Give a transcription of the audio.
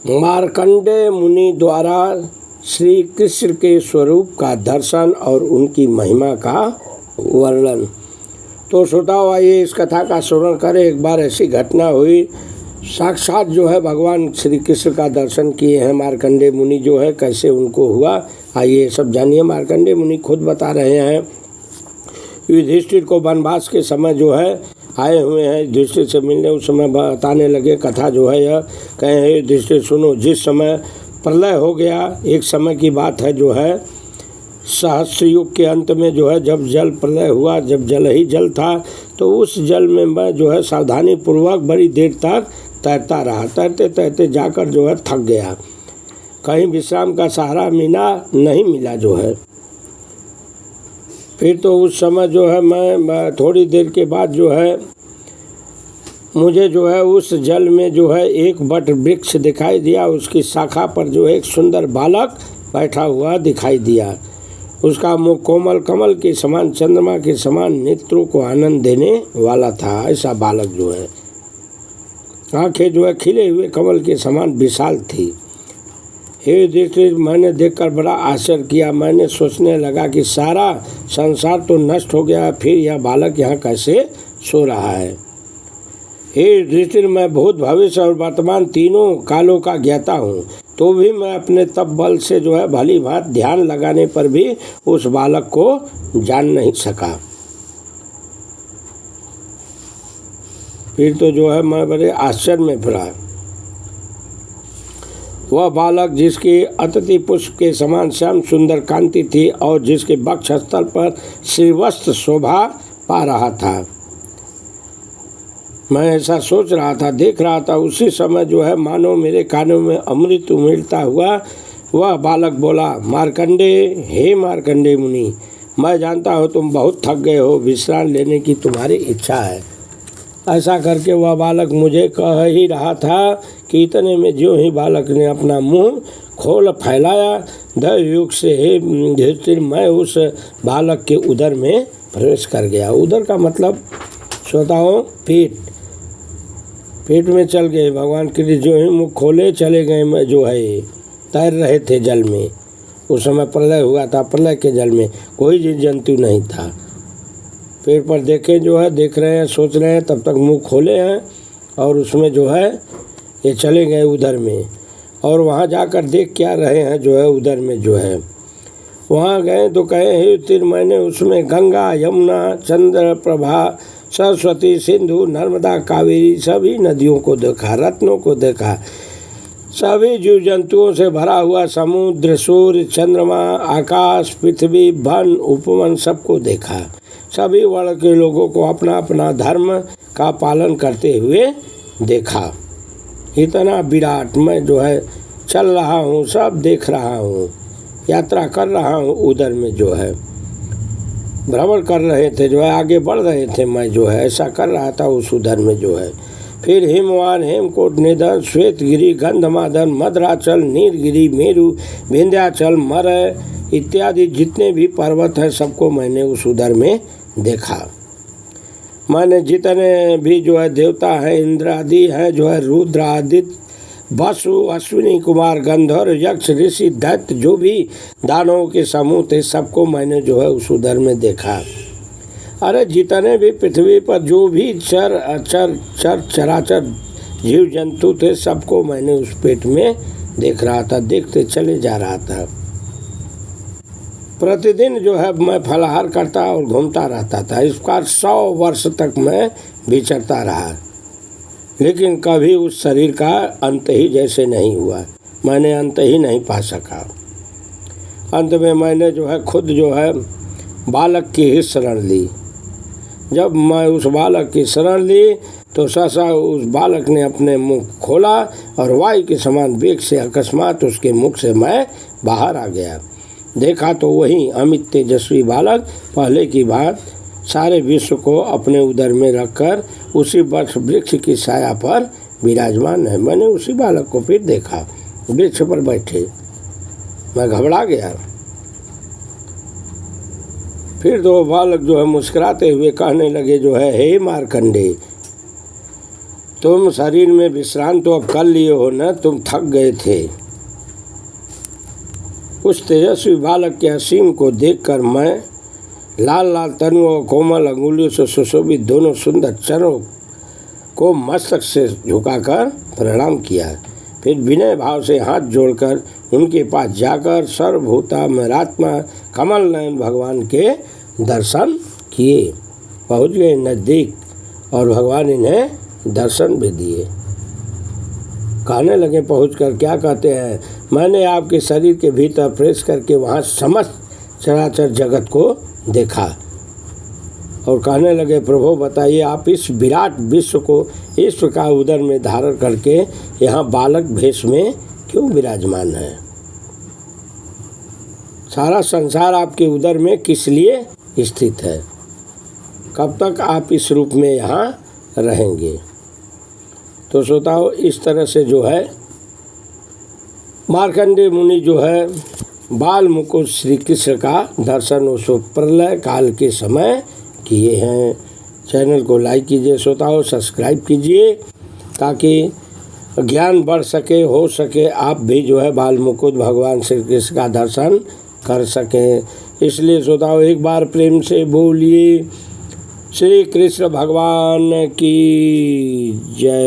मार्कंडेय मुनि द्वारा श्री कृष्ण के स्वरूप का दर्शन और उनकी महिमा का वर्णन। तो श्रोताओं, आइए इस कथा का श्रवण करें। एक बार ऐसी घटना हुई, साक्षात जो है भगवान श्री कृष्ण का दर्शन किए हैं मार्कंडेय मुनि जो है, कैसे उनको हुआ आइए सब जानिए। मार्कंडेय मुनि खुद बता रहे हैं, युधिष्ठिर को वनवास के समय जो है आए हुए हैं युधिष्ठिर से मिलने। उस समय बताने लगे कथा जो है यह, कहे हे युधिष्ठिर सुनो, जिस समय प्रलय हो गया, एक समय की बात है जो है सहस्त्र युग के अंत में जो है जब जल प्रलय हुआ, जब जल ही जल था, तो उस जल में मैं जो है सावधानी पूर्वक बड़ी देर तक तैरता रहा। तैरते तैरते जाकर जो है थक गया, कहीं विश्राम का सहारा नहीं मिला जो है। फिर तो उस समय जो है मैं थोड़ी देर के बाद जो है मुझे जो है उस जल में जो है एक वट वृक्ष दिखाई दिया। उसकी शाखा पर जो एक सुंदर बालक बैठा हुआ दिखाई दिया। उसका मुख कोमल कमल के समान, चंद्रमा के समान नेत्रों को आनंद देने वाला था। ऐसा बालक जो है, आंखें जो है खिले हुए कमल के समान विशाल थी। हे युधिष्ठिर, मैंने देखकर बड़ा आश्चर्य किया। मैंने सोचने लगा कि सारा संसार तो नष्ट हो गया, फिर यह बालक यहाँ कैसे सो रहा है। हे युधिष्ठिर, मैं भूत, भविष्य और वर्तमान तीनों कालों का ज्ञाता हूँ, तो भी मैं अपने तप बल से जो है भली भांत ध्यान लगाने पर भी उस बालक को जान नहीं सका। फिर तो जो है मैं बड़े आश्चर्य में पड़ा। वह बालक जिसकी अतिथि पुष्प के समान श्याम सुंदर कांति थी और जिसके वक्षस्थल पर श्रीवस्त्र शोभा पा रहा था। मैं ऐसा सोच रहा था, देख रहा था। उसी समय जो है मानो मेरे कानों में अमृत उमड़ता हुआ वह बालक बोला, मार्कंडेय, हे मार्कंडेय मुनि, मैं जानता हूँ तुम बहुत थक गए हो, विश्राम लेने की तुम्हारी इच्छा है। ऐसा करके वह बालक मुझे कह ही रहा था कि इतने में ज्यों ही बालक ने अपना मुंह खोल फैलाया, दैवयोग से हे युधिष्ठिर, मैं उस बालक के उदर में प्रवेश कर गया। उदर का मतलब श्रोताओं पेट में चल गए। भगवान कृष्ण जो ही मुख खोले चले गए। मैं जो है तैर रहे थे जल में। उस समय प्रलय हुआ था, प्रलय के जल में कोई जीव जंतु नहीं था। पेड़ पर देखे जो है, देख रहे हैं, सोच रहे हैं, तब तक मुंह खोले हैं और उसमें जो है ये चले गए उधर में। और वहाँ जाकर देख क्या रहे हैं जो है उधर में जो है, वहाँ गए तो कहे हे युधिष्ठिर, मैंने उसमें गंगा, यमुना, चंद्र प्रभा, सरस्वती, सिंधु, नर्मदा, कावेरी सभी नदियों को देखा, रत्नों को देखा, सभी जीव जंतुओं से भरा हुआ समुद्र, सूर्य, चंद्रमा, आकाश, पृथ्वी, वन, उपवन सबको देखा। सभी वर्ण के लोगों को अपना अपना धर्म का पालन करते हुए देखा। इतना विराट मैं जो है चल रहा हूँ, सब देख रहा हूँ, यात्रा कर रहा हूँ। उधर में जो है भ्रमण कर रहे थे, जो है आगे बढ़ रहे थे। मैं जो है ऐसा कर रहा था उस उधर में जो है। फिर हिमवान, हेमकोट, निधर, श्वेतगिरी, गंधमादन, मद्राचल, नीलगिरी, मेरु, विंध्याचल, मरय इत्यादि जितने भी पर्वत हैं सबको मैंने उस उधर में देखा। मैंने जितने भी जो है देवता हैं, इंद्र आदि हैं, जो है रुद्र, आदित्य, वसु, अश्विनी कुमार, गंधर्व, यक्ष, ऋषि, दैत्य, जो भी दानवों के समूह थे सबको मैंने जो है उस उधर में देखा। अरे जितने भी पृथ्वी पर जो भी चराचर जीव जंतु थे सबको मैंने उस पेट में देख रहा था, देखते चले जा रहा था। प्रतिदिन जो है मैं फलाहार करता और घूमता रहता था। इस प्रकार 100 वर्ष तक मैं विचरता रहा, लेकिन कभी उस शरीर का अंत ही जैसे नहीं हुआ। मैंने अंत ही नहीं पा सका। अंत में मैंने जो है खुद जो है बालक की ही शरण ली। जब मैं उस बालक की शरण ली तो सहसा उस बालक ने अपने मुख खोला और वायु के समान वेग से अकस्मात उसके मुख से मैं बाहर आ गया। देखा तो वही अमित तेजस्वी बालक पहले की बात सारे विश्व को अपने उदर में रखकर उसी वृक्ष की छाया पर विराजमान है। मैंने उसी बालक को फिर देखा वृक्ष पर बैठे। मैं घबरा गया। फिर तो बालक जो है मुस्कुराते हुए कहने लगे जो है, हे मार्कंडेय, तुम शरीर में विश्राम तो अब कर लिए हो ना, तुम थक गए थे। उस तेजस्वी बालक के असीम को देखकर मैं लाल लाल तनु और कोमल अंगुलियों से सुशोभित दोनों सुंदर चरणों को मस्तक से झुकाकर प्रणाम किया। फिर विनय भाव से हाथ जोड़कर उनके पास जाकर सर्वभूतात्मा कमल नयन भगवान के दर्शन किए। पहुँच गए नज़दीक और भगवान इन्हें दर्शन भी दिए। कहने लगे पहुंचकर, क्या कहते हैं, मैंने आपके शरीर के भीतर प्रवेश करके वहाँ समस्त चराचर जगत को देखा। और कहने लगे, प्रभु बताइए आप इस विराट विश्व को इस प्रकार उदर में धारण करके यहाँ बालक भेष में क्यों विराजमान है? सारा संसार आपके उदर में किस लिए स्थित है? कब तक आप इस रूप में यहाँ रहेंगे? तो श्रोताओ, इस तरह से जो है मार्कंडेय मुनि जो है बाल मुकुट श्री कृष्ण का दर्शन उस प्रलय काल के समय किए हैं। चैनल को लाइक कीजिए श्रोताओ, सब्सक्राइब कीजिए ताकि ज्ञान बढ़ सके, हो सके आप भी जो है बाल मुकुट भगवान श्री कृष्ण का दर्शन कर सकें। इसलिए श्रोताओ, एक बार प्रेम से बोलिए श्री कृष्ण भगवान की जय।